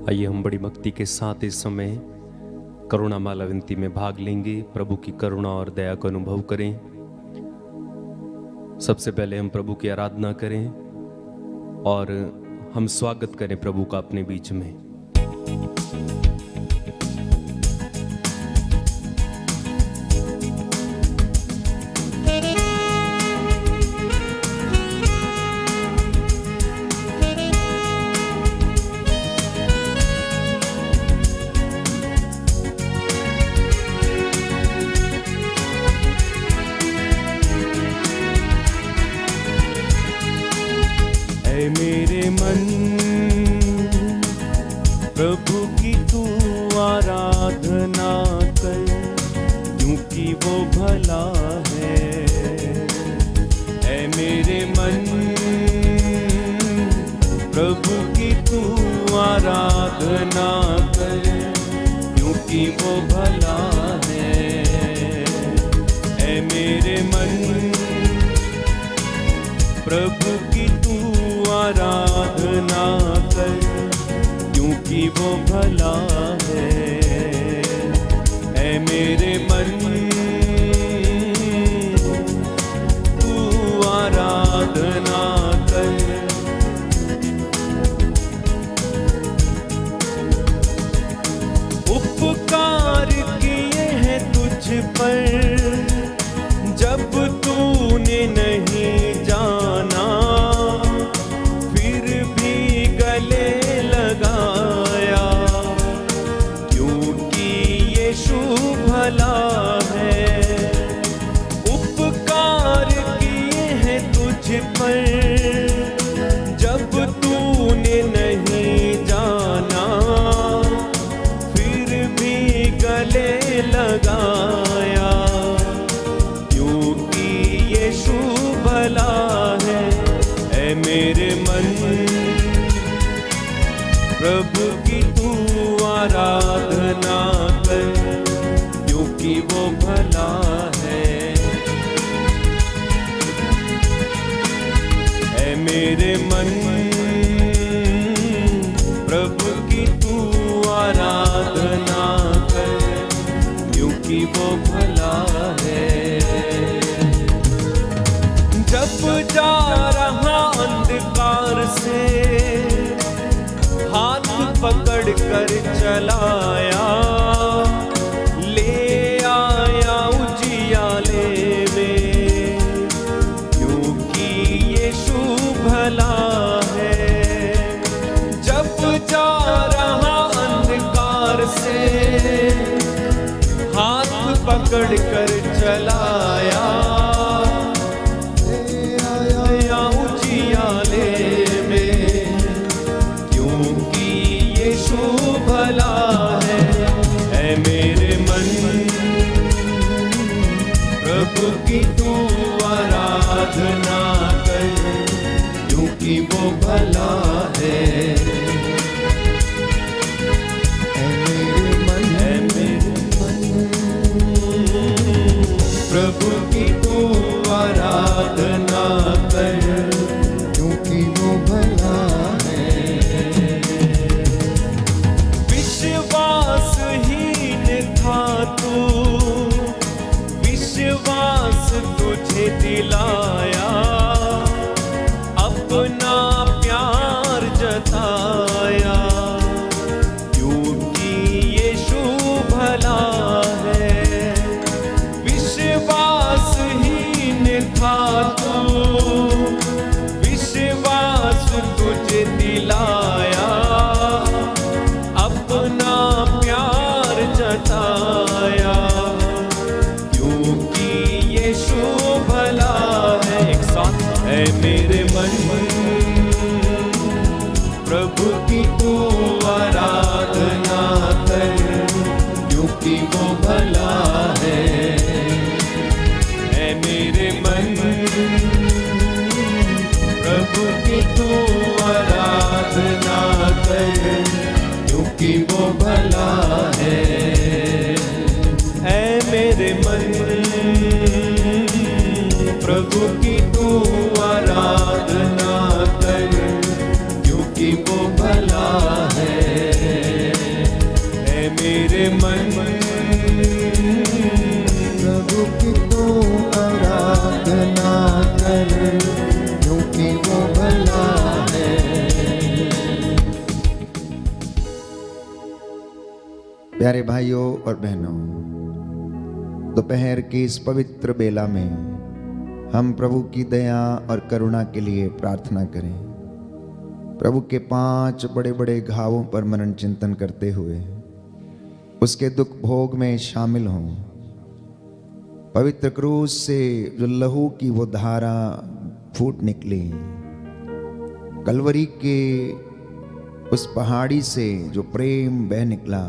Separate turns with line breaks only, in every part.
आइए हम बड़ी भक्ति के साथ इस समय करुणा माला विनती में भाग लेंगे। प्रभु की करुणा और दया को अनुभव करें। सबसे पहले हम प्रभु की आराधना करें और हम स्वागत करें प्रभु का अपने बीच में।
मेरे मन प्रभु की तू आराधना कर, क्योंकि वो भला है। ऐ मेरे मन प्रभु की तू आराधना कर, क्योंकि वो भला है। ऐ मेरे मन प्रभु की तू आराधना कर, क्योंकि वो भला है। ऐ मेरे मन तू आराधना कर। उपकार किए हैं तुझ पर जब तूने नहीं जाना, फिर भी गले लगाया, क्योंकि यीशु भला है। उपकार किए हैं तुझ पर जब तूने नहीं जाना, फिर भी गले लगाया, क्योंकि यीशु भला है। ऐ मेरे मन प्रभु की तू आराधना कर, क्योंकि वो भला है। ऐ मेरे मन प्रभु की तू आराधना कर, क्योंकि वो भला है। जब जा रहा अंधकार से हाथ पकड़ कर चलाया, ले आया उजियाले में, क्योंकि यीशु भला है। जब जा रहा अंधकार से हाथ पकड़ कर चलाया, भला है। ऐ मेरे मन प्रभु की तू आराधना कर, क्योंकि वो भला है। ऐ मेरे मन प्रभु की तू आराधना कर, क्योंकि वो भला है। विश्वासहीन था तू, विश्वास तुझे दिलाया, अपना प्यार जताया, क्योंकि यीशु भला है। विश्वासहीन था तू, विश्वास तुझे दिलाया, अपना प्यार जताया, क्योंकि यीशु भला है। एक साथ है मेरे मन प्रभु की तू आराधना कर, क्योंकि वो भला है। है मेरे मन प्रभु की तू आराधना कर, क्योंकि वो भला है। ऐ मेरे मन प्रभु की तू आराधना कर, क्योंकि वो भला है।
प्यारे भाइयों और बहनों, दोपहर की इस पवित्र बेला में हम प्रभु की दया और करुणा के लिए प्रार्थना करें। प्रभु के 5 बड़े बड़े घावों पर मनन चिंतन करते हुए उसके दुख भोग में शामिल हों। पवित्र क्रूस से जो लहू की वो धारा फूट निकली, कलवरी के उस पहाड़ी से जो प्रेम बह निकला,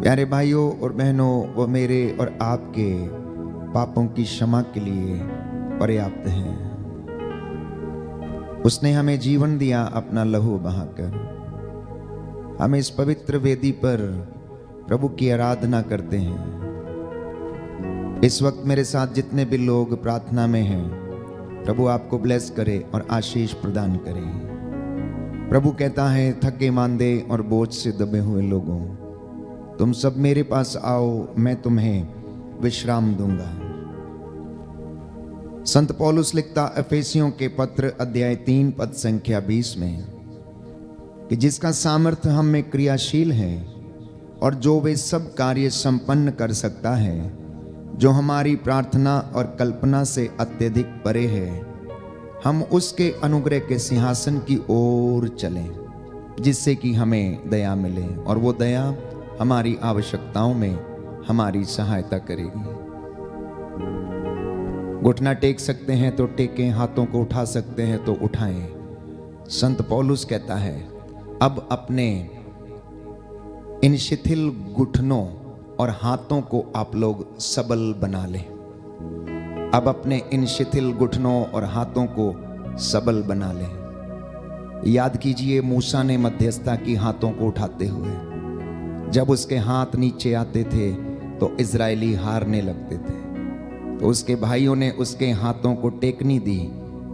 प्यारे भाइयों और बहनों, वो मेरे और आपके पापों की क्षमा के लिए पर्याप्त है। उसने हमें जीवन दिया अपना लहू बहाकर। हम इस पवित्र वेदी पर प्रभु की आराधना करते हैं। इस वक्त मेरे साथ जितने भी लोग प्रार्थना में हैं, प्रभु आपको ब्लेस करे और आशीष प्रदान करे। प्रभु कहता है, थके मांदे और बोझ से दबे हुए लोगों, तुम सब मेरे पास आओ, मैं तुम्हें विश्राम दूंगा। संत पौलुस लिखता एफेसियों के पत्र अध्याय 3 पद संख्या 20 में कि जिसका सामर्थ्य हम में क्रियाशील है और जो वे सब कार्य संपन्न कर सकता है जो हमारी प्रार्थना और कल्पना से अत्यधिक परे है, हम उसके अनुग्रह के सिंहासन की ओर चलें, जिससे कि हमें दया मिले और वो दया हमारी आवश्यकताओं में हमारी सहायता करेगी। घुटना टेक सकते हैं तो टेकें, हाथों को उठा सकते हैं तो उठाएं। संत पौलुस कहता है, अब अपने इन शिथिल घुटनों और हाथों को आप लोग सबल बना लें। अब अपने इन शिथिल घुटनों और हाथों को सबल बना लें। याद कीजिए, मूसा ने मध्यस्थता की हाथों को उठाते हुए। जब उसके हाथ नीचे आते थे तो इजरायली हारने लगते थे, तो उसके भाइयों ने उसके हाथों को टेकनी दी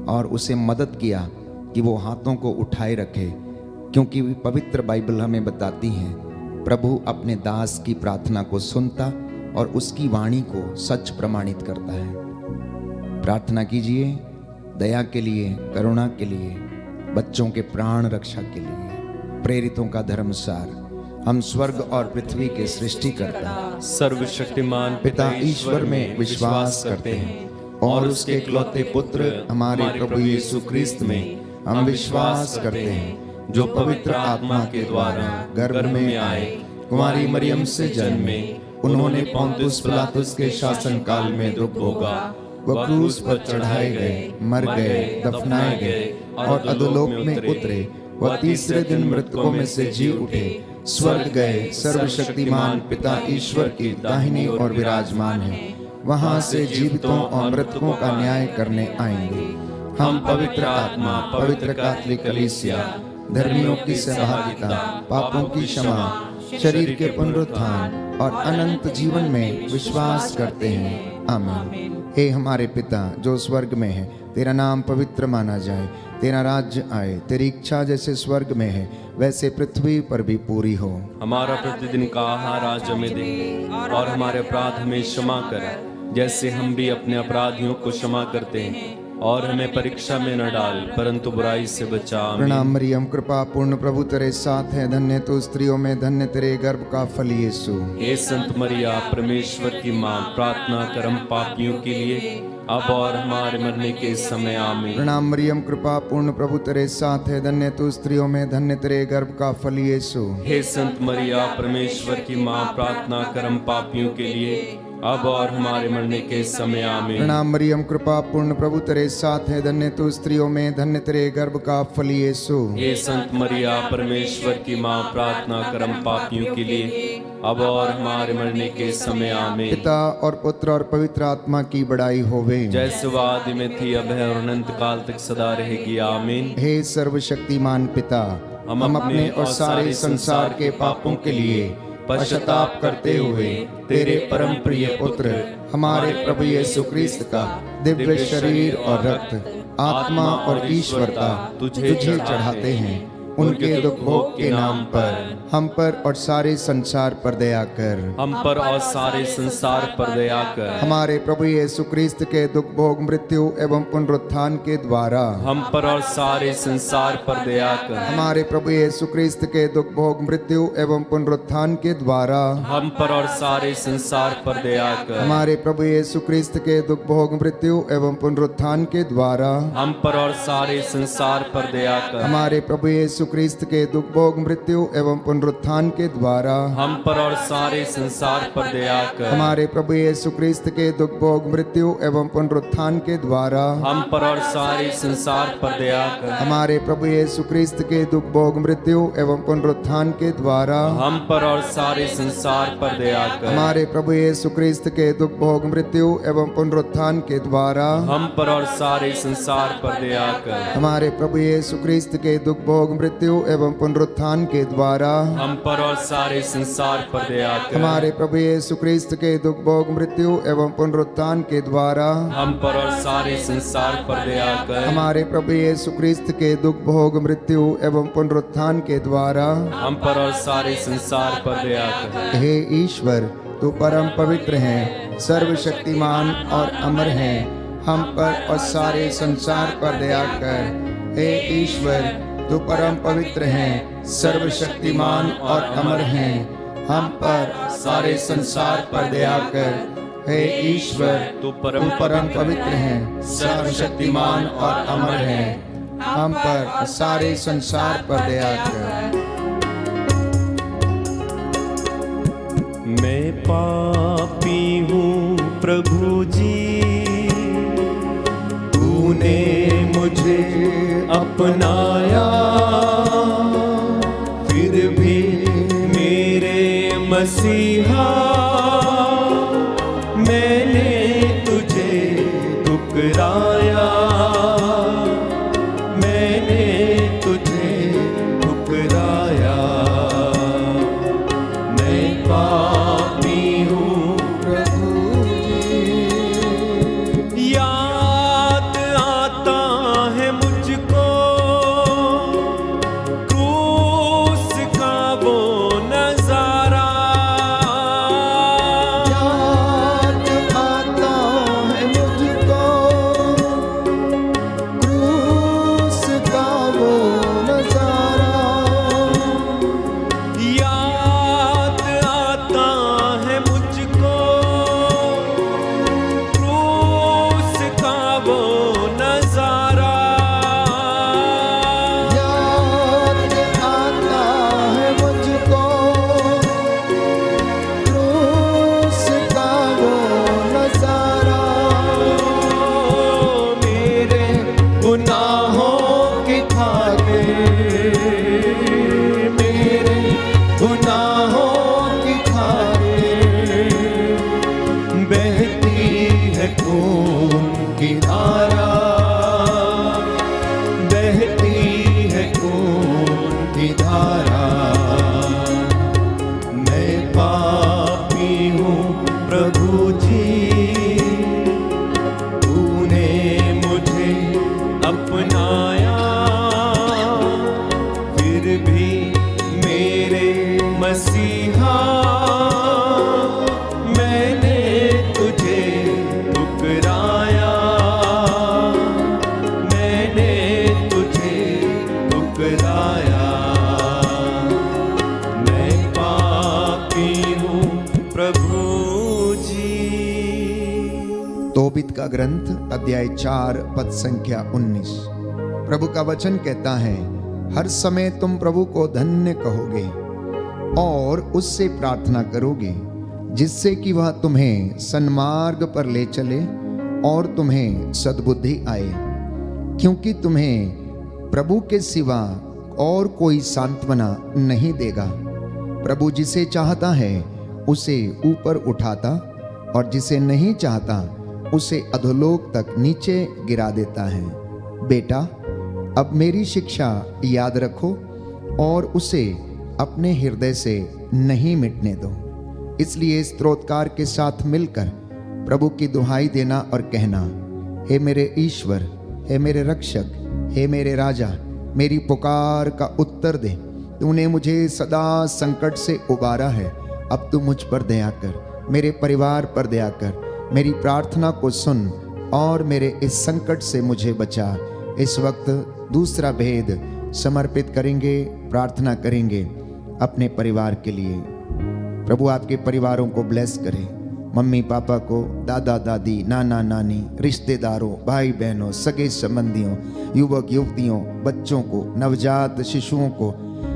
और उसे मदद किया कि वो हाथों को उठाए रखे, क्योंकि पवित्र बाइबल हमें बताती है प्रभु अपने दास की प्रार्थना को सुनता और उसकी वाणी को सच प्रमाणित करता है। प्रार्थना कीजिए दया के लिए, करुणा के लिए, बच्चों के प्राण रक्षा के लिए। प्रेरितों का धर्मसार, हम स्वर्ग और पृथ्वी के सृष्टिकर्ता
सर्वशक्तिमान
पिता ईश्वर में विश्वास करते हैं और उसके इकलौते पुत्र हमारे प्रभु यीशु क्रिस्त में हम विश्वास करते हैं, जो पवित्र आत्मा के द्वारा गर्भ में आए, कुमारी मरियम से जन्मे, उन्होंने पोंतुस पिलातुस के शासन काल में दुख भोगा, वह क्रूस पर चढ़ाए गए, मर गए, दफनाए गए और अधोलोक में उतरे, वह तीसरे दिन मृतकों में से जी उठे, स्वर्ग गए, सर्वशक्तिमान पिता ईश्वर की दाहिनी ओर विराजमान है, वहां से जीवितों और मृतकों का न्याय करने आएंगे। हम पवित्र आत्मा, पवित्र कैथोलिक कलीसिया, धर्मियों की सहभागिता, पापों की क्षमा, शरीर के पुनरुत्थान और अनंत जीवन में विश्वास करते हैं। आमीन। हे हमारे पिता जो स्वर्ग में है, तेरा नाम पवित्र माना जाए, तेरा राज्य आए, तेरी इच्छा जैसे स्वर्ग में है वैसे पृथ्वी पर भी पूरी हो।
हमारा प्रतिदिन का आहार आज हमें दे और हमारे अपराध हमें क्षमा कर, जैसे हम भी अपने अपराधियों को क्षमा करते हैं, और हमें परीक्षा में न डाल परंतु बुराई से बचा।
प्रणाम मरियम, कृपा पूर्ण प्रभु तेरे साथ है, धन्य तू स्त्रियों में, धन्य तेरे गर्भ का फल यीशु।
हे संत मरिया परमेश्वर की माँ, प्रार्थना कर हम पापियों के लिए अब और हमारे मरने के समय आमीन।
प्रणाम मरियम, कृपा पूर्ण प्रभु तेरे साथ है, धन्य तू स्त्रियों में, धन्य तेरे गर्भ का फल यीशु।
हे संत मरिया परमेश्वर की माँ, प्रार्थना कर हम पापियों के लिए अब और हमारे मरने के समय आमीन।
प्रणाम मरियम, कृपा पूर्ण प्रभु तेरे साथ है, धन्य तू स्त्रियों में, धन्य तेरे गर्भ का फल यीशु।
हे संत मरिया परमेश्वर की माँ, प्रार्थना कर हम पापियों के लिए अब और हमारे मरने के समय आमीन।
पिता और पुत्र और पवित्र आत्मा की बड़ाई होवे,
जैसे वो आदि में थी, अब है और अनंत काल तक सदा रहेगी आमीन।
हे सर्वशक्तिमान पिता, हम अपने और सारे संसार के पापों के लिए पश्चाताप करते हुए तेरे परम प्रिय पुत्र हमारे प्रभु यीशु क्रिस्त का दिव्य शरीर और रक्त, आत्मा और ईश्वरता तुझे चढ़ाते हैं। उनके दुख भोग के नाम पर हम पर और सारे संसार पर दया कर।
हम पर और सारे संसार पर दया कर।
हमारे प्रभु यीशु क्रिस्त के दुख भोग मृत्यु एवं पुनरुत्थान के द्वारा
हम पर और सारे संसार पर दया कर।
हमारे प्रभु यीशु क्रिस्त के दुख भोग मृत्यु एवं पुनरुत्थान के द्वारा
हम पर और सारे संसार पर दया कर।
हमारे प्रभु यीशु क्रिस्त के दुख भोग मृत्यु एवं पुनरुत्थान के द्वारा
हम पर और सारे संसार पर दया कर।
हमारे प्रभु यीशु क्रिस्त के दुख भोग मृत्यु एवं पुनरुत्थान के द्वारा
हम पर और सारे संसार पर दया कर।
हमारे प्रभु यीशु क्रिस्त के दुख भोग मृत्यु एवं पुनरुत्थान के द्वारा
हम पर और सारे संसार पर दया कर।
हमारे प्रभु यीशु क्रिस्त के दुख भोग मृत्यु एवं पुनरुत्थान के द्वारा
हम पर और सारे संसार पर दया कर।
हमारे प्रभु यीशु क्रिस्त के दुख भोग मृत्यु एवं पुनरुत्थान के द्वारा
हम पर और सारे संसार पर दया कर।
हमारे प्रभु यीशु क्रिस्त के दुख भोग मृत्यु एवं पुनरुत्थान के द्वारा
हम पर और सारे संसार पर दया कर।
हमारे प्रभु यीशु क्रिस्त के दुख भोग मृत्यु एवं पुनरुत्थान के द्वारा
हम पर और सारे संसार पर दया कर।
हमारे प्रभु यीशु क्रिस्त के दुख भोग मृत्यु एवं पुनरुत्थान के द्वारा
हम पर और सारे संसार पर दया कर।
हे ईश्वर, तू परम पवित्र है, सर्वशक्तिमान और अमर है, हम पर और सारे संसार पर दया कर। हे ईश्वर, तू परम पवित्र है, सर्वशक्तिमान और अमर है, हम पर सारे संसार पर दया कर। हे ईश्वर, तू परम पवित्र है, सर्वशक्तिमान और अमर है, हम पर सारे संसार पर दया कर।
मैं पापी हूँ प्रभु जी, तूने मुझे अपनाया, फिर भी मेरे मसीहा मैंने तुझे ठुकराया, मैंने तुझे ठुकराया। मैं पापी हूँ प्रभु जी, याद आता है मुझको क्रूस का वो नजारा,
याद आता है मुझको क्रूस का वो नजारा,
याद आता है मुझको क्रूस का वो नजारा,
याद आता है मुझको क्रूस का वो नजारा।
मेरे गुनाहों की खातिर,
मेरे गुनाहों की खातिर
बहती है खून की धारा, बहती है खून की धारा। मैं पापी हूँ प्रभु जी, तूने मुझे अपनाया, फिर भी मेरे मसीहा मैंने तुझे ठुकराया, मैंने तुझे ठुकराया। मैं पापी हूँ प्रभु जी।
तोबित का ग्रंथ अध्याय 4 पद संख्या 19। प्रभु का वचन कहता है, हर समय तुम प्रभु को धन्य कहोगे और उससे प्रार्थना करोगे, जिससे कि वह तुम्हें सन्मार्ग पर ले चले और तुम्हें सद्बुद्धि आए, क्योंकि तुम्हें प्रभु के सिवा और कोई सांत्वना नहीं देगा। प्रभु जिसे चाहता है उसे ऊपर उठाता और जिसे नहीं चाहता उसे अधोलोक तक नीचे गिरा देता है। बेटा, अब मेरी शिक्षा याद रखो और उसे अपने हृदय से नहीं मिटने दो। इसलिए स्तोत्रकार के साथ मिलकर प्रभु की दुहाई देना और कहना, हे मेरे ईश्वर, हे मेरे रक्षक, हे मेरे राजा, मेरी पुकार का उत्तर दे। तूने मुझे सदा संकट से उबारा है, अब तू मुझ पर दया कर, मेरे परिवार पर दया कर, मेरी प्रार्थना को सुन और मेरे इस संकट से मुझे बचा। इस वक्त दूसरा भेद समर्पित करेंगे, प्रार्थना करेंगे अपने परिवार के लिए। प्रभु आपके परिवारों को ब्लेस करे, मम्मी पापा को, दादा दादी, नाना नानी, रिश्तेदारों, भाई बहनों, सगे संबंधियों, युवक युवतियों, बच्चों को, नवजात शिशुओं को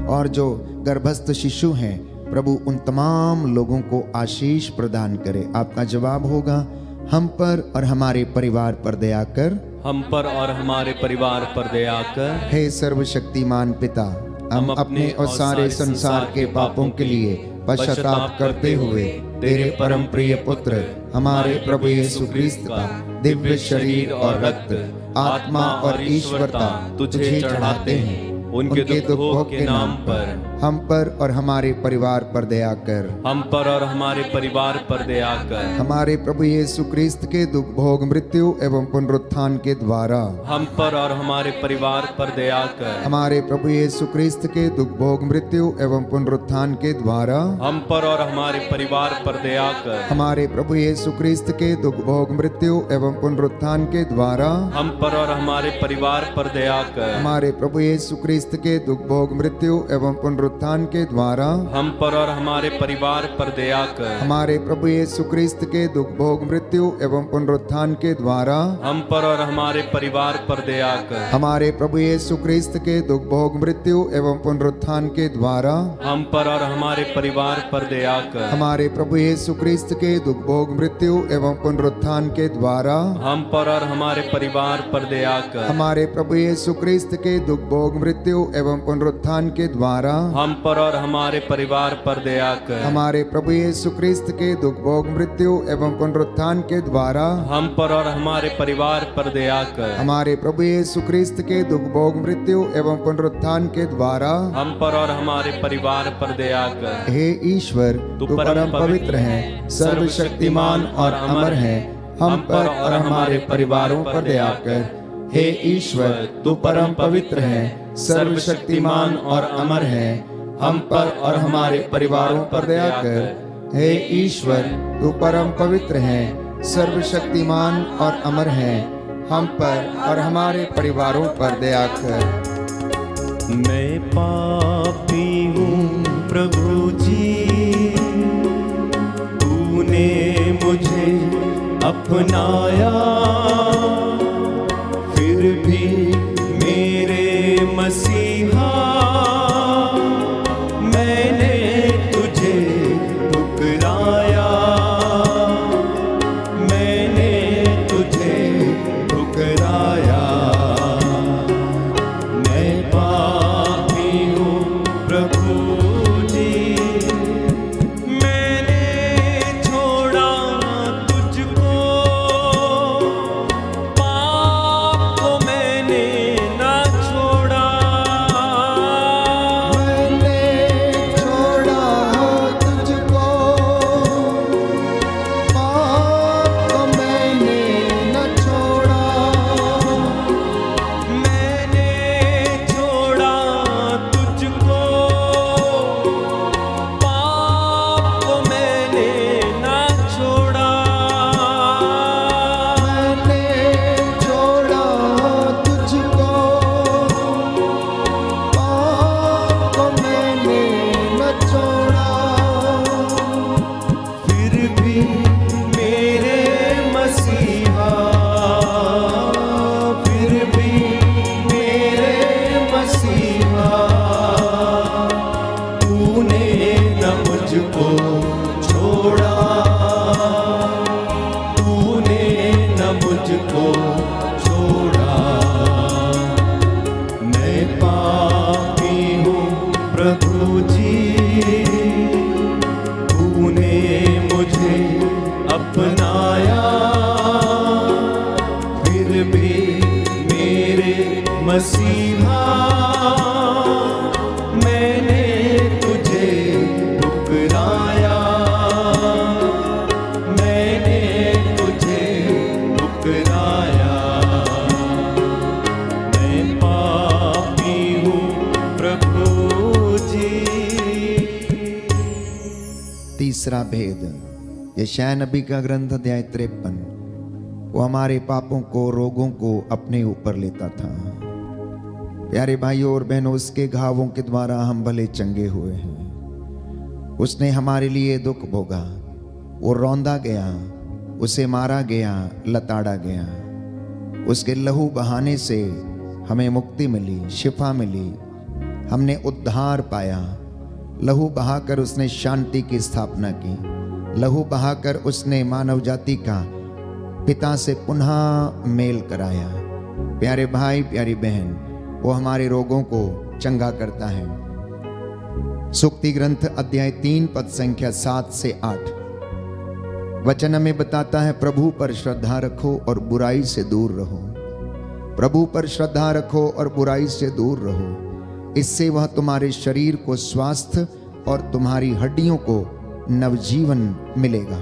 और जो गर्भस्थ शिशु हैं, प्रभु उन तमाम लोगों को आशीष प्रदान करे। आपका जवाब होगा, हम पर और हमारे परिवार पर दया कर,
हम पर और हमारे परिवार पर दया कर।
हे सर्वशक्तिमान पिता, हम अपने और सारे संसार के पापों के लिए पश्चाताप करते हुए तेरे परम प्रिय पुत्र हमारे प्रभु यीशु क्रिस्त का दिव्य शरीर और रक्त, आत्मा और ईश्वरता तुझे चढ़ाते हैं।
उनके दुख भोग के नाम पर
हम पर और हमारे परिवार पर दया कर,
हम पर और हमारे परिवार पर दया कर।
हमारे प्रभु यीशु क्रिस्त के दुख भोग मृत्यु एवं पुनरुत्थान के द्वारा
हम पर और हमारे परिवार पर दया कर।
हमारे प्रभु यीशु क्रिस्त के दुख भोग मृत्यु एवं पुनरुत्थान के द्वारा
हम पर और हमारे परिवार पर दया कर।
हमारे प्रभु यीशु क्रिस्त के दुख भोग मृत्यु एवं पुनरुत्थान के द्वारा
हम पर और हमारे परिवार पर दया कर।
हमारे प्रभु यीशु क्रिस्त के दुख भोग मृत्यु एवं पुनरुत्थान के द्वारा
हम पर और हमारे परिवार पर दया कर।
हमारे प्रभु यीशु क्रिस्त के दुख भोग मृत्यु एवं पुनरुत्थान के द्वारा
हम पर और हमारे परिवार पर दया कर।
हमारे प्रभु यीशु क्रिस्त के दुख भोग मृत्यु एवं पुनरुत्थान के द्वारा
हम पर और हमारे परिवार पर दया कर।
हमारे प्रभु यीशु क्रिस्त के दुख भोग मृत्यु एवं पुनरुत्थान के द्वारा
हम पर और हमारे परिवार पर दया कर।
हमारे प्रभु यीशु क्रिस्त के दुख भोग मृत्यु एवं पुनरुत्थान के द्वारा
हम पर और हमारे परिवार पर दया कर।
हमारे प्रभु यीशु क्रिस्त के दुख भोग मृत्यु एवं पुनरुत्थान के द्वारा
हम पर और हमारे परिवार पर दया कर।
हमारे प्रभु यीशु क्रिस्त के दुख भोग मृत्यु एवं पुनरुत्थान के द्वारा
हम पर और हमारे परिवार पर दया कर।
हे ईश्वर, तू परम पवित्र है, सर्वशक्तिमान और अमर है, हम पर और हमारे परिवारों पर दया कर। हे ईश्वर, तू परम पवित्र है, सर्वशक्तिमान और अमर है, हम पर और हमारे परिवारों पर दया कर। हे ईश्वर, तू परम पवित्र है, सर्वशक्तिमान और अमर है, हम पर और हमारे परिवारों पर दया कर।
मैं पापी हूँ प्रभु जी, तूने मुझे अपनाया, फिर भी मेरे मसीहा मैंने तुझे ठुकराया, मैंने तुझे ठुकराया। मैं पापी हूँ प्रभु जी, मैंने छोड़ा तुझको, पाप को मैंने ना छोड़ा,
मैंने छोड़ा तुझको, पाप को मैंने न छोड़ा,
मैंने छोड़ा तुझको, पाप को मैंने ना छोड़ा,
मैंने छोड़ा तुझको, पाप को मैंने न छोड़ा,
फिर भी मेरे मसीहा, फिर भी मेरे मसीहा, तूने न मुझको छोड़ा, तूने न मुझको छोड़ा। मैं पापी हूँ प्रभु जी, तूने मुझे अपनाया, फिर भी मेरे मसीहा मैंने तुझे ठुकराया, मैंने तुझे ठुकराया। मैं पापी
तीसरा भेद, यशायाह नबी का ग्रंथ अध्याय 53, वो हमारे पापों को, रोगों को अपने ऊपर लेता था। प्यारे भाइयों और बहनों, उसके घावों के द्वारा हम भले चंगे हुए हैं। उसने हमारे लिए दुख भोगा, वो रौंदा गया, उसे मारा गया, लताड़ा गया। उसके लहू बहाने से हमें मुक्ति मिली, शिफा मिली, हमने उद्धार पाया। लहू बहाकर उसने शांति की स्थापना की। लहू बहाकर उसने मानव जाति का पिता से पुनः मेल कराया। प्यारे भाई, प्यारी बहन, वो हमारे रोगों को चंगा करता है। सूक्ति ग्रंथ अध्याय 3 पद संख्या 7 से 8 वचन हमें बताता है, प्रभु पर श्रद्धा रखो और बुराई से दूर रहो। प्रभु पर श्रद्धा रखो और बुराई से दूर रहो, इससे वह तुम्हारे शरीर को स्वास्थ्य और तुम्हारी हड्डियों को नवजीवन मिलेगा।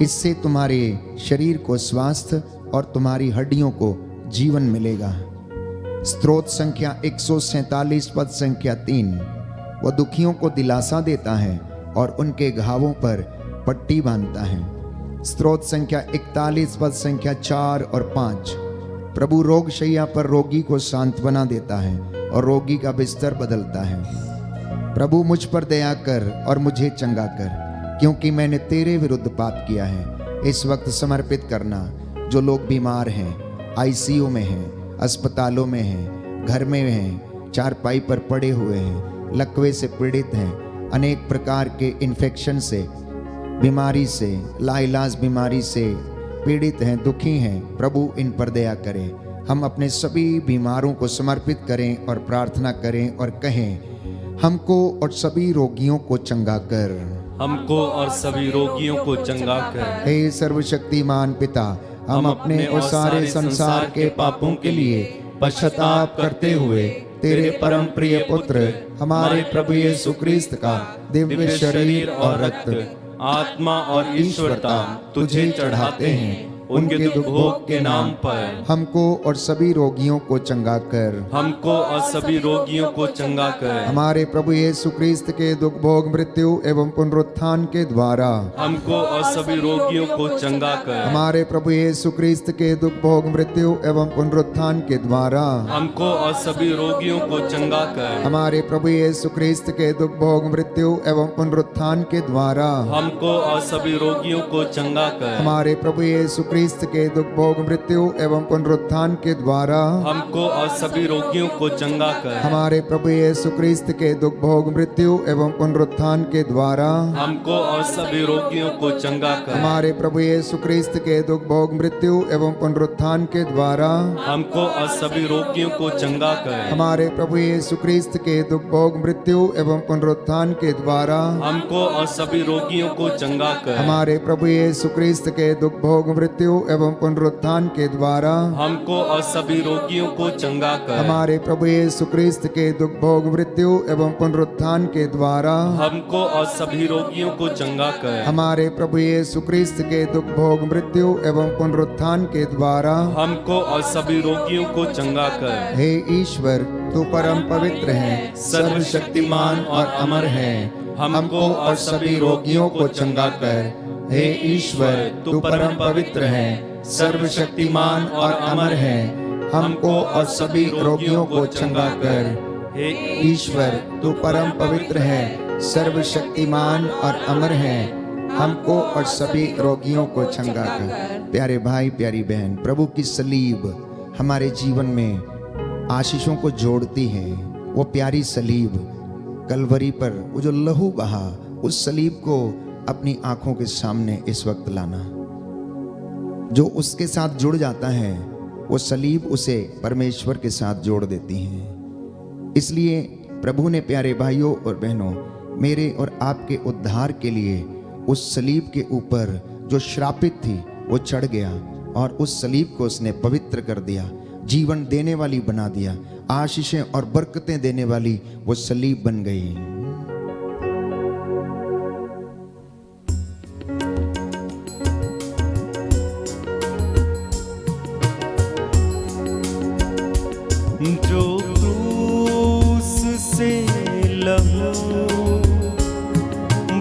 इससे तुम्हारे शरीर को स्वास्थ्य और तुम्हारी हड्डियों को जीवन मिलेगा। स्तोत्र संख्या 147 पद संख्या 3, वह दुखियों को दिलासा देता है और उनके घावों पर पट्टी बांधता है। स्तोत्र संख्या 41 पद संख्या 4 और 5, प्रभु रोग शैया पर रोगी को सांत्वना देता है और रोगी का बिस्तर बदलता है। प्रभु मुझ पर दया कर और मुझे चंगा कर, क्योंकि मैंने तेरे विरुद्ध पाप किया है। इस वक्त समर्पित करना, जो लोग बीमार हैं, आईसीयू में हैं, अस्पतालों में हैं, घर में हैं, चारपाई पर पड़े हुए हैं, लकवे से पीड़ित हैं, अनेक प्रकार के इन्फेक्शन से, बीमारी से, लाइलाज बीमारी से पीड़ित हैं, दुखी हैं, प्रभु इन पर दया करें। हम अपने सभी बीमारों को समर्पित करें और प्रार्थना करें और कहें, हमको और सभी रोगियों को चंगा कर,
हमको और सभी रोगियों को चंगा कर।
हे सर्वशक्तिमान पिता, हम अपने और सारे संसार के पापों के लिए पश्चाताप करते हुए तेरे परम प्रिय पुत्र हमारे प्रभु यीशु क्रिस्त का दिव्य शरीर और रक्त,
आत्मा और ईश्वरता तुझे चढ़ाते हैं। उनके दुख भोग के नाम पर
हमको और सभी रोगियों को चंगा कर,
हमको और सभी रोगियों को चंगा कर।
हमारे प्रभु यीशु क्रिस्त के दुख भोग, मृत्यु एवं पुनरुत्थान के द्वारा
हमको और सभी रोगियों को चंगा कर।
हमारे प्रभु यीशु क्रिस्त के दुख भोग, मृत्यु एवं पुनरुत्थान के द्वारा
हमको और सभी रोगियों को चंगा कर।
हमारे प्रभु यीशु क्रिस्त के दुख भोग, मृत्यु एवं पुनरुत्थान के द्वारा
हमको और सभी रोगियों को चंगा कर।
हमारे प्रभु यीशु क्रिस्त के दुख भोग, मृत्यु एवं पुनरुत्थान के द्वारा
हमको और सभी रोगियों को चंगा कर।
हमारे प्रभु यीशु क्रिस्त के दुख भोग, मृत्यु एवं पुनरुत्थान के द्वारा
हमको और सभी रोगियों को चंगा कर।
हमारे प्रभु यीशु क्रिस्त के दुख भोग, मृत्यु एवं पुनरुत्थान के द्वारा
हमको और सभी रोगियों को चंगा कर।
हमारे प्रभु यीशु क्रिस्त के दुख भोग, मृत्यु एवं पुनरुत्थान के द्वारा
हमको और सभी रोगियों को चंगा कर।
हमारे प्रभु यीशु क्रिस्त के दुख भोग, मृत्यु एवं पुनरुत्थान के द्वारा
हमको और सभी रोगियों को चंगा कर।
हमारे प्रभु यीशु क्रिस्त के दुख भोग, मृत्यु एवं पुनरुत्थान के द्वारा
हमको और सभी रोगियों को चंगा कर।
हमारे प्रभु यीशु क्रिस्त के दुख भोग, मृत्यु एवं पुनरुत्थान के द्वारा
हमको और सभी रोगियों को चंगा कर।
हे ईश्वर, तू परम पवित्र है, सर्वशक्तिमान और अमर है, हमको और सभी रोगियों को चंगा कर। हे ईश्वर, तू परम पवित्र है, सर्वशक्तिमान और अमर है, हमको और सभी रोगियों को चंगा कर।
हे
ईश्वर, तू परम पवित्र है, सर्वशक्तिमान और अमर है, हमको और सभी रोगियों को चंगा कर। प्यारे भाई, प्यारी बहन, प्रभु की सलीब हमारे जीवन में आशीषों को जोड़ती है। वो प्यारी सलीब कलवरी पर, वो जो लहू बहा, उस सलीब को अपनी आंखों के सामने इस वक्त लाना। जो उसके साथ जुड़ जाता है, वो सलीब उसे परमेश्वर के साथ जोड़ देती है। इसलिए प्रभु ने, प्यारे भाइयों और बहनों, मेरे और आपके उद्धार के लिए उस सलीब के ऊपर जो श्रापित थी वो चढ़ गया और उस सलीब को उसने पवित्र कर दिया, जीवन देने वाली बना दिया, आशीषें और बरकतें देने वाली वो सलीब बन गई।
जो क्रूस से लहू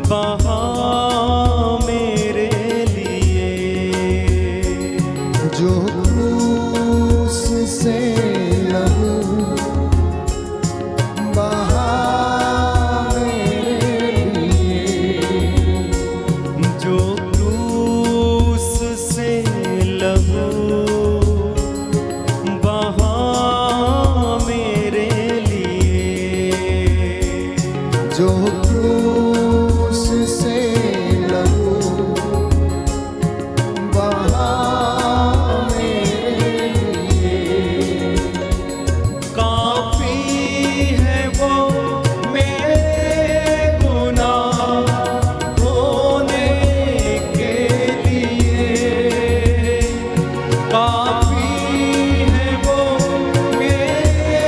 बहा
जो क्रूस से लहू बहा मेरे लिए,
काफी है वो मेरे गुनाह धोने के लिए, काफी है वो मेरे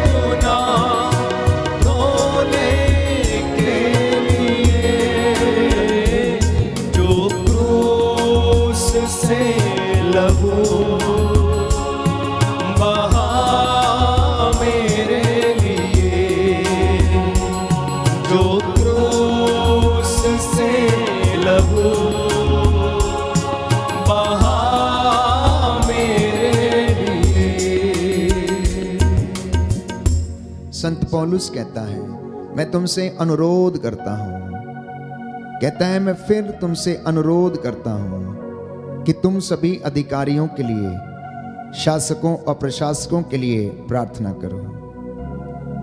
गुनाह धोने के लिए, जो क्रूस से लहू बहा मेरे लिए, जो क्रूस से लहू बहा मेरे लिए।
संत पौलुस कहता है, मैं तुमसे अनुरोध करता हूं, कहता है मैं फिर तुमसे अनुरोध करता हूं कि तुम सभी अधिकारियों के लिए, शासकों और प्रशासकों के लिए प्रार्थना करो,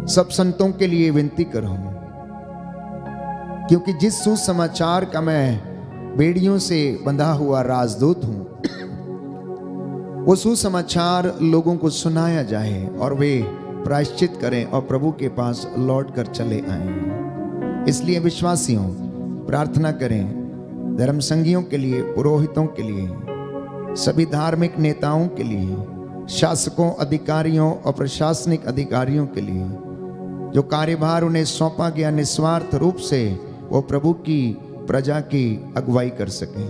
सब संतों के लिए विनती करो, क्योंकि जिस सुसमाचार का मैं बेड़ियों से बंधा हुआ राजदूत हूं, वो सुसमाचार लोगों को सुनाया जाए और वे प्रायश्चित करें और प्रभु के पास लौट कर चले आएं। इसलिए विश्वासियों प्रार्थना करें, धर्म संघियों के लिए, पुरोहितों के लिए, सभी धार्मिक नेताओं के लिए, शासकों, अधिकारियों और प्रशासनिक अधिकारियों के लिए, जो कार्यभार उन्हें सौंपा गया निस्वार्थ रूप से वो प्रभु की प्रजा की अगुवाई कर सकें।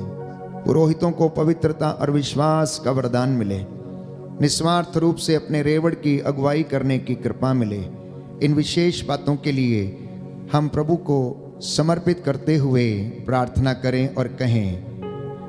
पुरोहितों को पवित्रता और विश्वास का वरदान मिले, निस्वार्थ रूप से अपने रेवड़ की अगुवाई करने की कृपा मिले। इन विशेष बातों के लिए हम प्रभु को समर्पित करते हुए प्रार्थना करें और कहें,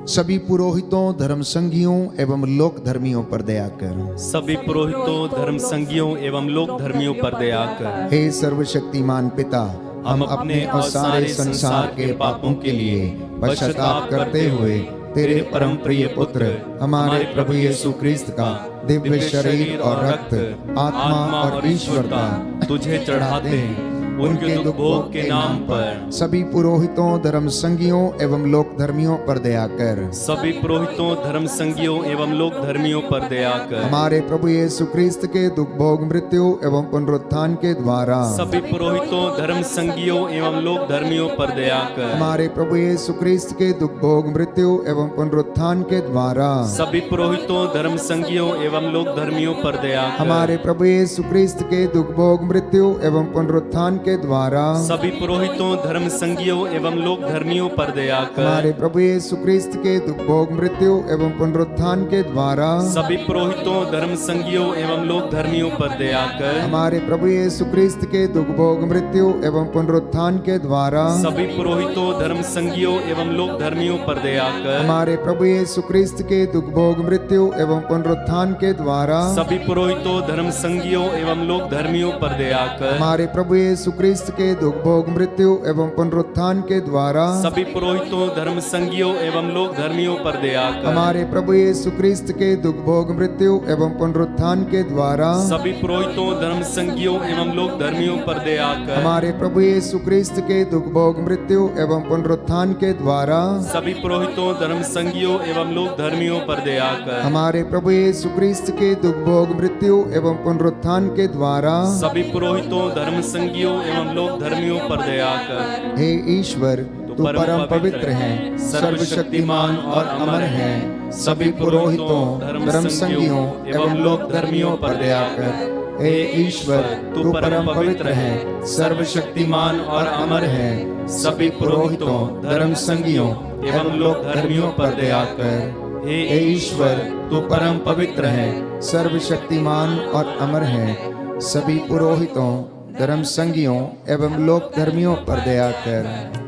सभी पुरोहितों, धर्म संघियों एवं लोक धर्मियों पर दया कर।
सभी पुरोहितों, धर्म संघियों एवं लोक धर्मियों पर दया कर।
हे सर्वशक्तिमान पिता, हम अपने और सारे संसार के पापों के लिए पश्चाताप करते हुए तेरे परम प्रिय पुत्र हमारे प्रभु यीशु क्रिस्त का दिव्य शरीर और रक्त, आत्मा और ईश्वरता
तुझे चढ़ाते हैं उनके दुख भोग के नाम पर।
सभी पुरोहितों, धर्म संघियों एवं लोक धर्मियों पर दया कर।
सभी पुरोहितों, धर्म संघियों एवं लोक धर्मियों पर दया कर।
हमारे प्रभु यीशु क्रिस्त के दुख भोग, मृत्यु एवं पुनरुत्थान के द्वारा
सभी पुरोहितों, धर्म संघियों एवं लोक धर्मियों पर दया कर।
हमारे प्रभु यीशु क्रिस्त के दुख भोग, मृत्यु एवं पुनरुत्थान के द्वारा
सभी पुरोहितों, धर्म संघियों एवं लोक धर्मियों पर दया कर।
हमारे प्रभु यीशु क्रिस्त के दुख भोग, मृत्यु एवं पुनरुत्थान के द्वारा
सभी पुरोहितों, धर्म संघियों एवं लोक धर्मियों पर दया कर।
हमारे प्रभु यीशु क्रिस्त के दुख भोग, मृत्यु एवं पुनरुत्थान के द्वारा
सभी पुरोहितों, धर्म संघियों एवं लोक धर्मियों पर दया कर।
हमारे प्रभु यीशु क्रिस्त के दुख भोग, मृत्यु एवं पुनरुत्थान के द्वारा
सभी पुरोहितों, धर्म संघियों एवं लोक धर्मियों पर दया कर।
हमारे प्रभु यीशु क्रिस्त के दुख भोग, मृत्यु एवं पुनरुत्थान के द्वारा
सभी पुरोहितों, धर्म संघियों एवं लोक धर्मियों पर दया कर।
हमारे प्रभु यीशु क्रिस्त के दुख भोग, मृत्यु एवं पुनरुत्थान के द्वारा
सभी पुरोहितों, धर्म संघियों एवं लोक धर्मियों पर दया कर।
हमारे प्रभु यीशु क्रिस्त के दुख भोग, मृत्यु एवं पुनरुत्थान के द्वारा
सभी पुरोहितों, धर्म संघियों एवं लोक धर्मियों पर दया कर।
हमारे प्रभु यीशु क्रिस्त के दुख भोग, मृत्यु एवं पुनरुत्थान के द्वारा
सभी पुरोहितों, धर्म संघियों एवं लोक धर्मियों पर दया कर।
हमारे प्रभु यीशु क्रिस्त के दुख भोग, मृत्यु एवं पुनरुत्थान के द्वारा
सभी पुरोहितों, धर्म संघियों एवं लोक धर्मियों पर दया कर।
हे ईश्वर, तू परम पवित्र है, सर्वशक्तिमान और अमर है। सभी पुरोहितों, धर्म संघियों एवं लोक धर्मियों पर दया कर। हे ईश्वर, तू परम पवित्र है, सर्वशक्तिमान और अमर है। सभी पुरोहितों, धर्म संघियों एवं लोक धर्मियों पर दया कर। हे ईश्वर, तू परम पवित्र है, सर्वशक्तिमान और अमर है। सभी पुरोहितों, धर्म संघियों एवं लोक धर्मियों पर दया कर।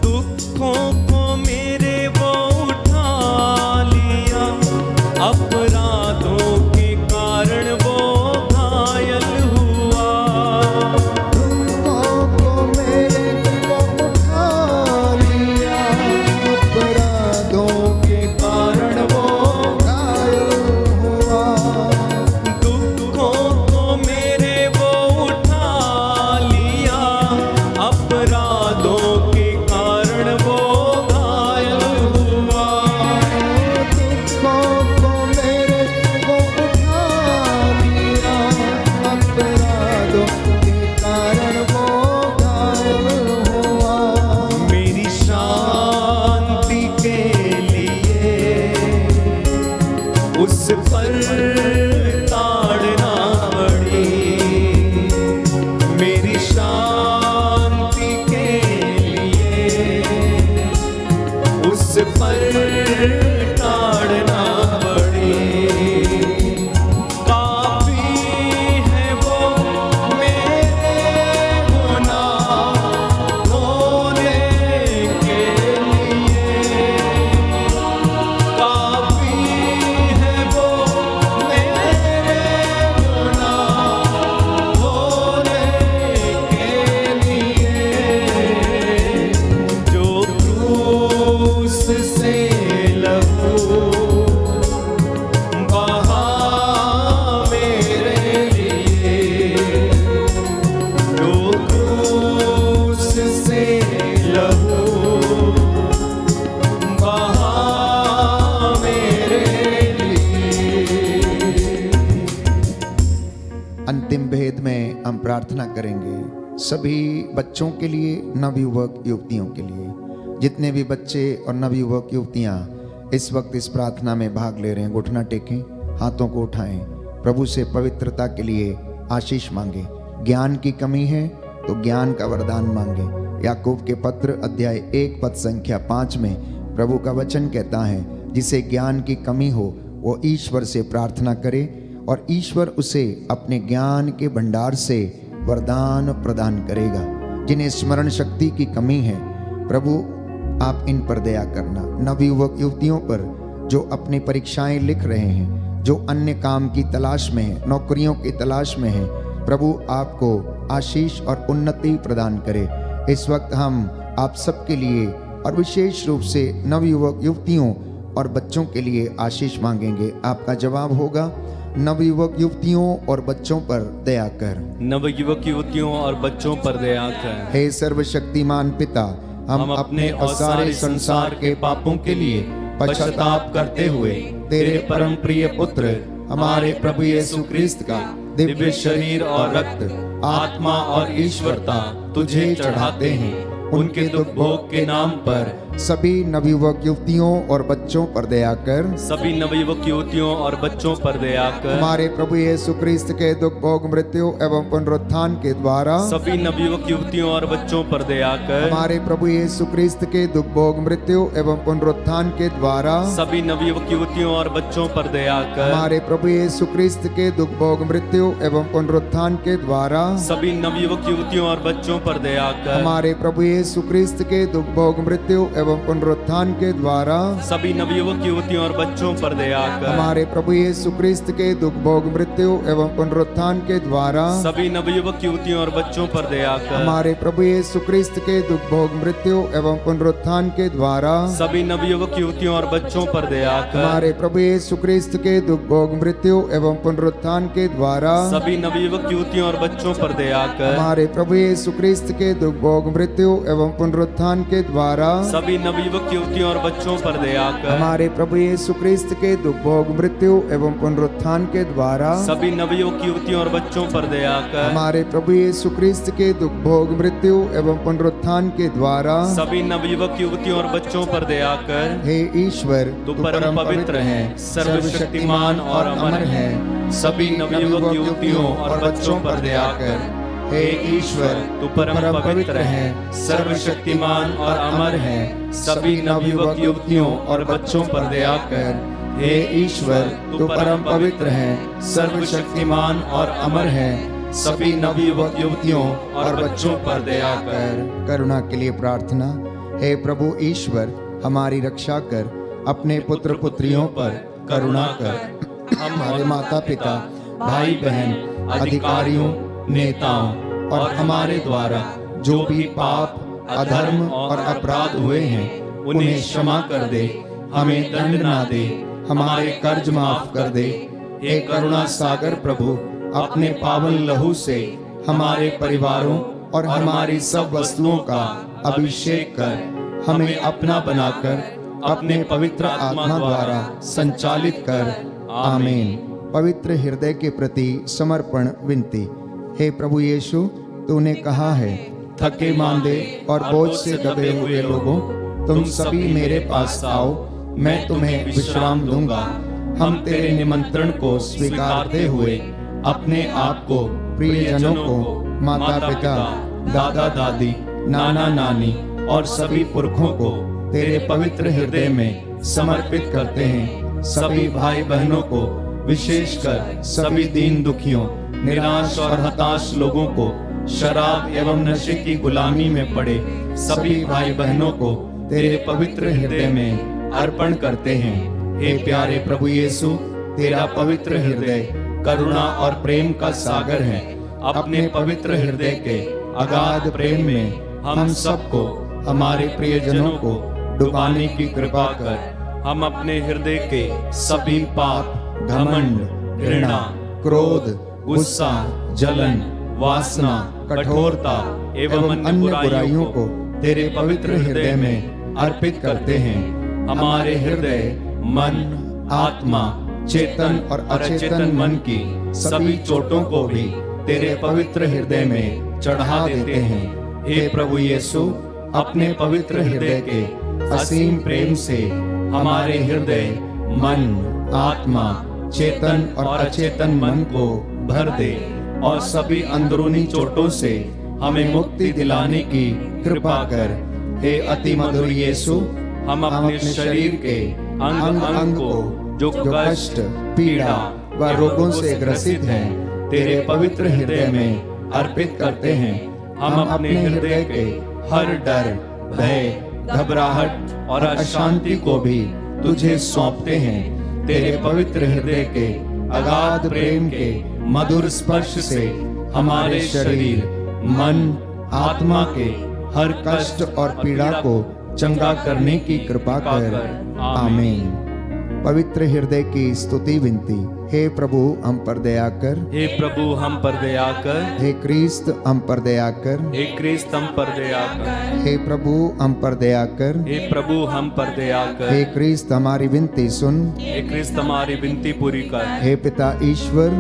दुखों को मेरे वो उठा लिया, अपराधों के कारण वो घायल हुआ।
दुखों को मेरे वो उठा लिया, अपराधों के कारण वो घायल हुआ।
दुखों को मेरे वो
हम प्रार्थना करेंगे सभी बच्चों के लिए, नवयुवक युवतियों के लिए। जितने भी बच्चे और नवयुवक युवतियां इस वक्त इस प्रार्थना में भाग ले रहे हैं, घुटना टेकें, हाथों को उठाएं, प्रभु से पवित्रता के लिए आशीष मांगे। ज्ञान की कमी है तो ज्ञान का वरदान मांगे। याकूब के पत्र अध्याय 1 पद संख्या 5 में प्रभु का वचन कहता है, जिसे ज्ञान की कमी हो वो ईश्वर से प्रार्थना करे और ईश्वर उसे अपने ज्ञान के भंडार से वरदान प्रदान करेगा। जिन्हें स्मरण शक्ति की कमी है, प्रभु आप इन पर दया करना। नवयुवक युवतियों पर जो अपनी परीक्षाएं लिख रहे हैं, जो अन्य काम की तलाश में है, नौकरियों की तलाश में है, प्रभु आपको आशीष और उन्नति प्रदान करे। इस वक्त हम आप सबके लिए और विशेष रूप से नवयुवक युवतियों और बच्चों के लिए आशीष मांगेंगे। आपका जवाब होगा, नवयुवक युवतियों और बच्चों पर दया कर।
नवयुवक युवतियों और बच्चों पर दया कर।
हे सर्वशक्तिमान पिता, हम अपने और सारे संसार के पापों के लिए पश्चाताप करते हुए तेरे परम प्रिय पुत्र हमारे प्रभु यीशु क्रिस्त का दिव्य शरीर और रक्त, आत्मा और ईश्वरता तुझे चढ़ाते हैं। उनके दुख भोग के नाम पर सभी नवयुवक युवतियों और बच्चों पर दया कर।
सभी नवयुवक युवतियों और बच्चों पर दया कर।
हमारे प्रभु यीशु क्रिस्त के दुख भोग मृत्यु एवं पुनरुत्थान के द्वारा
सभी नवयुवक युवतियों और बच्चों पर दया कर।
हमारे प्रभु यीशु क्रिस्त के दुख भोग मृत्यु एवं पुनरुत्थान के द्वारा
सभी नवयुवक युवतियों और बच्चों पर दया कर।
हमारे प्रभु यीशु क्रिस्त के दुख भोग मृत्यु एवं पुनरुत्थान के द्वारा
सभी नवयुवक युवतियों और बच्चों पर दया कर।
हमारे प्रभु यीशु क्रिस्त के दुख भोग मृत्यु एवं पुनरुत्थान के द्वारा
सभी नवयुवक युवतियों और बच्चों पर दया कर।
हमारे प्रभु यीशु क्रिस्त के दुख भोग मृत्यु एवं पुनरुत्थान के द्वारा
सभी नवयुवक युवतियों और बच्चों पर दया कर।
हमारे प्रभु यीशु क्रिस्त के दुख भोग मृत्यु एवं पुनरुत्थान के द्वारा
सभी नवयुवक युवतियों और बच्चों पर दया कर।
हमारे प्रभु यीशु क्रिस्त के दुख भोग मृत्यु एवं पुनरुत्थान के द्वारा
सभी नवयुवक युवतियों और बच्चों पर दया कर।
हमारे प्रभु यीशु क्रिस्त के दुख भोग मृत्यु एवं पुनरुत्थान के द्वारा
सभी नवयुवक युवतियों और बच्चों पर दया कर।
हमारे प्रभु यीशु क्रिस्त के दुख भोग मृत्यु एवं पुनरुत्थान के द्वारा
सभी नवयुवक युवतियों और बच्चों पर दया कर।
हमारे प्रभु यीशु क्रिस्त के दुख भोग मृत्यु एवं पुनरुत्थान के द्वारा
सभी नवयुवक युवतियों और बच्चों पर दया कर।
हे ईश्वर,
तू परम पवित्र है, सर्वशक्तिमान और अमर है। सभी नवयुवक युवतियों और बच्चों पर दया कर।
हे ईश्वर,
तू परम पवित्र है, सर्वशक्तिमान और अमर है। सभी नवयुवक युवतियों और बच्चों पर दया कर।
हे ईश्वर, तू परम पवित्र है, सर्वशक्तिमान और अमर है।
सभी नवयुवक युवतियों और बच्चों पर दया कर।
करुणा के लिए प्रार्थना। हे प्रभु ईश्वर, हमारी रक्षा कर, अपने पुत्र पुत्रियों पर करुणा कर। हमारे माता पिता, भाई बहन, अधिकारियों, नेताओं और हमारे द्वारा जो भी पाप, अधर्म और अपराध हुए हैं, उन्हें क्षमा कर दे, हमें दंड ना दे, हमारे कर्ज माफ कर दे। हे करुणा सागर प्रभु, अपने पावन लहू से हमारे परिवारों और हमारी सब वस्तुओं का अभिषेक कर, हमें अपना बनाकर अपने पवित्र आत्मा द्वारा संचालित कर। आमीन। पवित्र हृदय के प्रति समर्पण विनती। हे प्रभु यीशु, तूने कहा है, थके मांदे और बोझ से दबे हुए लोगों, तुम सभी मेरे पास आओ, मैं तुम्हें विश्राम दूंगा। हम तेरे निमंत्रण को स्वीकारते हुए अपने आप को, प्रियजनों को, माता पिता, दादा दादी, नाना नानी और सभी पुरखों को तेरे पवित्र हृदय में समर्पित करते हैं। सभी भाई बहनों को, विशेषकर सभी दीन दुखियों, निराश और हताश लोगों को, शराब एवं नशे की गुलामी में पड़े सभी भाई बहनों को तेरे पवित्र हृदय में अर्पण करते हैं। हे प्यारे प्रभु यीशु, तेरा पवित्र हृदय करुणा और प्रेम का सागर है। अपने पवित्र हृदय के अगाध प्रेम में हम सबको, हमारे प्रियजनों को डुबाने की कृपा कर। हम अपने हृदय के सभी पाप, घमंड, घृणा, क्रोध, गुस्सा, जलन, वासना, कठोरता एवं अन्य बुराइयों को तेरे पवित्र हृदय में अर्पित करते हैं। हमारे हृदय, मन, आत्मा, चेतन और अचेतन मन की सभी चोटों को भी
तेरे पवित्र हृदय में चढ़ा देते हैं। हे प्रभु यीशु, अपने पवित्र हृदय के असीम प्रेम से हमारे हृदय, मन, आत्मा, चेतन और अचेतन मन को भर दे और सभी अंदरूनी चोटों से हमें मुक्ति दिलाने की कृपा कर। हे अति मधुर यीशु, हम अपने शरीर के अंग अंग को जो कष्ट, पीड़ा व रोगों से ग्रसित हैं, तेरे पवित्र हृदय में अर्पित करते हैं। हम अपने हृदय के हर डर, भय, घबराहट और अशांति को भी तुझे सौंपते हैं। तेरे पवित्र हृदय के अगाध प्रेम के मधुर स्पर्श से हमारे शरीर, मन, आत्मा के हर कष्ट और पीड़ा को चंगा करने की कृपा कर। आमीन। पवित्र हृदय की स्तुति विनती। हे प्रभु हम पर दया कर।
हे प्रभु हम पर दया कर।
हे क्रिस्त हम पर दया कर।
हे क्रिस्त हम पर दया कर।
हे प्रभु हम पर दया कर।
हे प्रभु हम पर दया कर।
हे क्रिस्त हमारी विनती सुन।
हे क्रिस्त हमारी विनती पूरी कर।
हे पिता ईश्वर,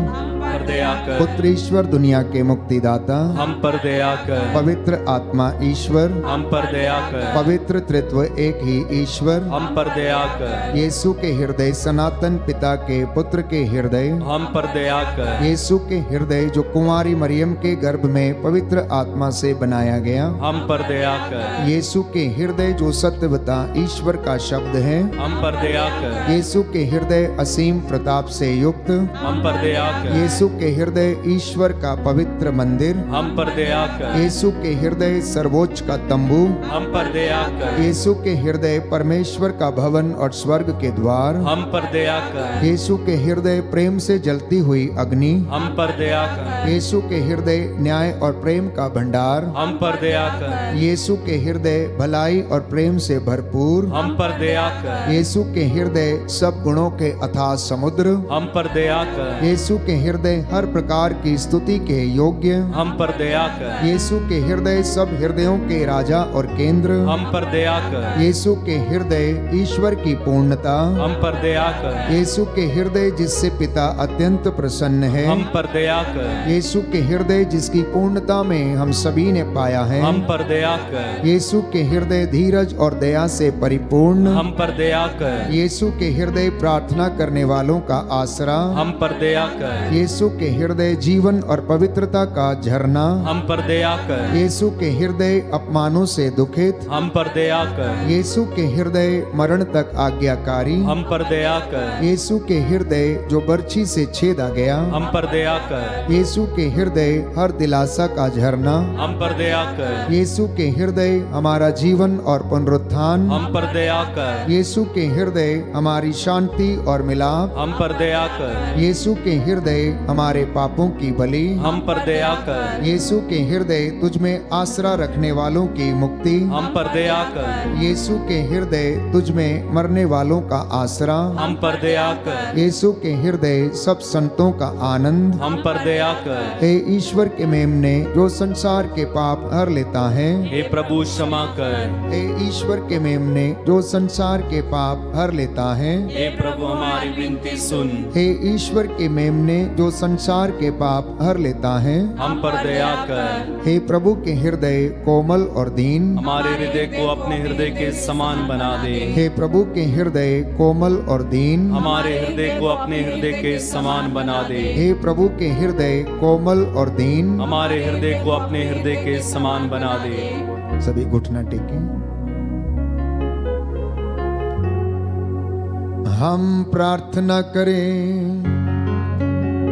पर दया कर।
पुत्र ईश्वर, दुनिया के मुक्तिदाता,
हम पर दया कर।
पवित्र आत्मा ईश्वर,
हम पर दया कर।
पवित्र त्रित्व एक ही ईश्वर,
हम पर दया कर।
यीशु के हृदय, सनातन पिता के पुत्र के हृदय,
हम पर दया कर।
यीशु के हृदय जो कुंवारी मरियम के गर्भ में पवित्र आत्मा से बनाया गया,
हम पर दया कर।
यीशु के हृदय जो सत्यवता ईश्वर का शब्द है,
हम पर दया कर।
यीशु के हृदय असीम प्रताप से युक्त,
हम पर दया कर।
यीशु के हृदय ईश्वर का पवित्र मंदिर,
हम पर दया कर।
यीशु के हृदय सर्वोच्च का तंबू,
हम पर दया कर।
यीशु के हृदय परमेश्वर का भवन और स्वर्ग के द्वार,
हम पर दया कर।
यीशु के हृदय प्रेम से जलती हुई अग्नि,
हम पर दया कर।
यीशु के हृदय न्याय और प्रेम का भंडार,
हम पर दया कर।
यीशु के हृदय भलाई और प्रेम से भरपूर,
हम पर दया कर।
यीशु के हृदय सब गुणों के अथाह समुद्र,
हम पर दया कर।
यीशु के हृदय हर प्रकार की स्तुति के योग्य,
हम पर दया कर।
यीशु के हृदय सब हृदयों के राजा और केंद्र,
हम पर दया कर।
यीशु के हृदय ईश्वर की पूर्णता,
हम पर दया कर।
यीशु के हृदय जिससे पिता अत्यंत प्रसन्न है,
हम पर दया कर।
यीशु के हृदय जिसकी पूर्णता में हम सभी ने पाया है,
हम पर दया कर।
यीशु के हृदय धीरज और दया से परिपूर्ण,
हम पर दया कर।
यीशु के हृदय प्रार्थना करने वालों का आसरा,
हम पर दया कर।
यीशु के हृदय जीवन और पवित्रता का झरना,
हम पर दया कर।
यीशु के हृदय अपमानों से दुखित,
हम पर दया कर।
यीशु के हृदय मरण तक आज्ञाकारी,
हम पर दया कर।
यीशु के हृदय जो बर्छी से छेदा गया,
हम पर दया कर।
यीशु के हृदय हर दिलासा का झरना,
हम पर दया कर।
यीशु के हृदय हमारा जीवन और पुनरुत्थान,
हम पर दया कर।
यीशु के हृदय हमारी शांति और मिलाप,
हम पर दया कर।
यीशु के हृदय हमारे पापों की बलि,
हम पर दया कर।
यीशु के हृदय तुझ में आसरा रखने वालों की मुक्ति,
हम पर दया कर।
यीशु के हृदय तुझ में मरने वालों का आसरा,
हम पर दया कर।
यीशु के हृदय सब संतों का आनंद,
हम पर दया कर।
हे ईश्वर के मेमने जो संसार के पाप हर लेता है,
हे प्रभु क्षमा कर।
हे ईश्वर के मेमने जो संसार के पाप हर लेता है,
हे प्रभु हमारी विनती सुन।
हे ईश्वर के मेमने जो संसार के पाप हर लेता है,
हम पर दया कर।
हे प्रभु के हृदय कोमल और दीन,
हमारे हृदय को अपने हृदय के समान बना दे।
हे प्रभु के हृदय कोमल और दीन,
हमारे हृदय को अपने हृदय के समान बना दे।
हे प्रभु के हृदय कोमल और दीन,
हमारे हृदय को अपने हृदय के समान बना दे।
सभी घुटना टेकें। हम प्रार्थना करें,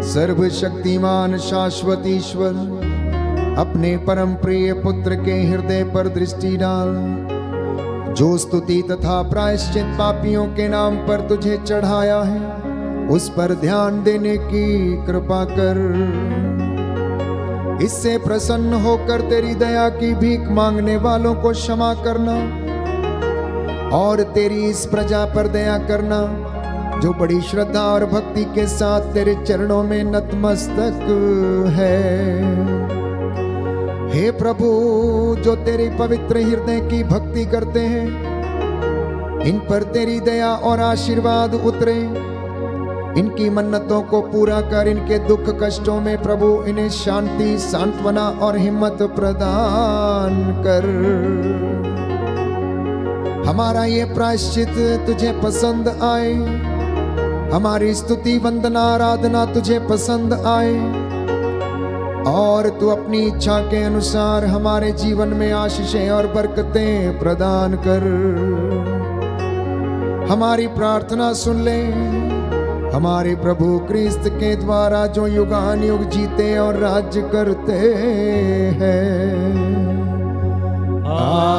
सर्वशक्तिमान शाश्वत ईश्वर, अपने परम प्रिय पुत्र के हृदय पर दृष्टि डाल, जो स्तुति तथा प्रायश्चित पापियों के नाम पर तुझे चढ़ाया है, उस पर ध्यान देने की कृपा कर। इससे प्रसन्न होकर तेरी दया की भीख मांगने वालों को क्षमा करना और तेरी इस प्रजा पर दया करना जो बड़ी श्रद्धा और भक्ति के साथ तेरे चरणों में नतमस्तक है। हे प्रभु, जो तेरी पवित्र हृदय की भक्ति करते हैं, इन पर तेरी दया और आशीर्वाद उतरे। इनकी मन्नतों को पूरा कर, इनके दुख कष्टों में प्रभु इन्हें शांति, सांत्वना और हिम्मत प्रदान कर। हमारा ये प्रायश्चित तुझे पसंद आए, हमारी स्तुति, वंदना, आराधना तुझे पसंद आए और तू अपनी इच्छा के अनुसार हमारे जीवन में आशीषें और बरकतें प्रदान कर। हमारी प्रार्थना सुन ले, हमारे प्रभु क्रिस्त के द्वारा जो युगान युग जीते और राज्य करते हैं। आमीन।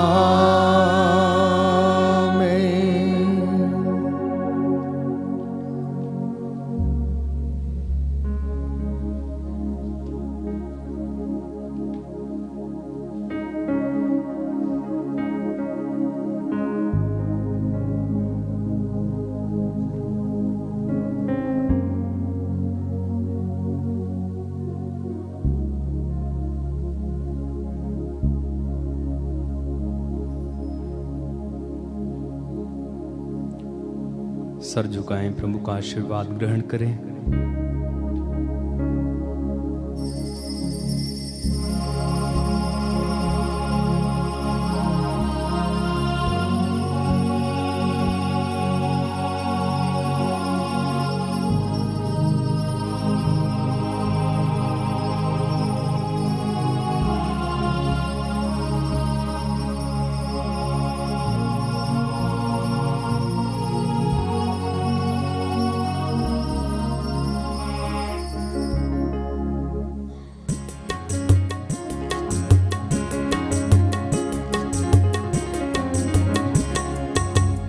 सर झुकाएं, प्रभु का आशीर्वाद ग्रहण करें।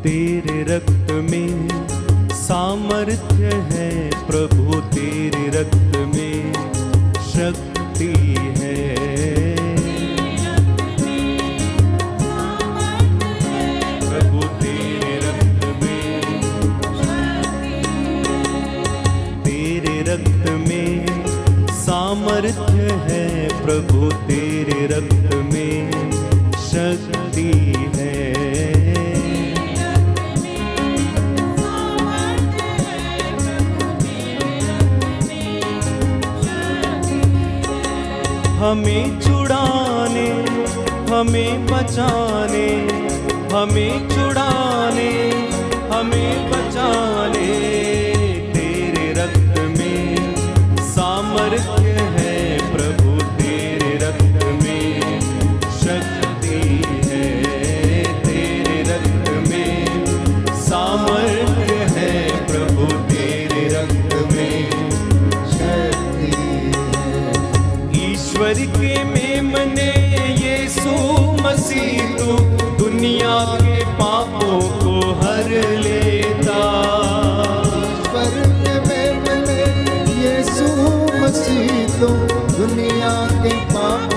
तेरे रक्त में सामर्थ्य है प्रभु, तेरे रक्त में शक्ति है। प्रभु तेरे रक्त में, तेरे रक्त में सामर्थ्य है प्रभु, तेरे रक्त में शक्ति है। हमें छुड़ाने, हमें बचाने, हमें छुड़ाने, हमें बचाने, तेरे रक्त में सामर्थ्य है प्रभु, तेरे रक्त में शक्ति है। तेरे रक्त में सामर्थ्य है प्रभु, तेरे रक्त में शक्ति है। ईश्वर के मेमने यीशु मसीह तू दुनिया के पापों को हर लेता।
ईश्वर के मेमने यीशु मसीह तो दुनिया के पाप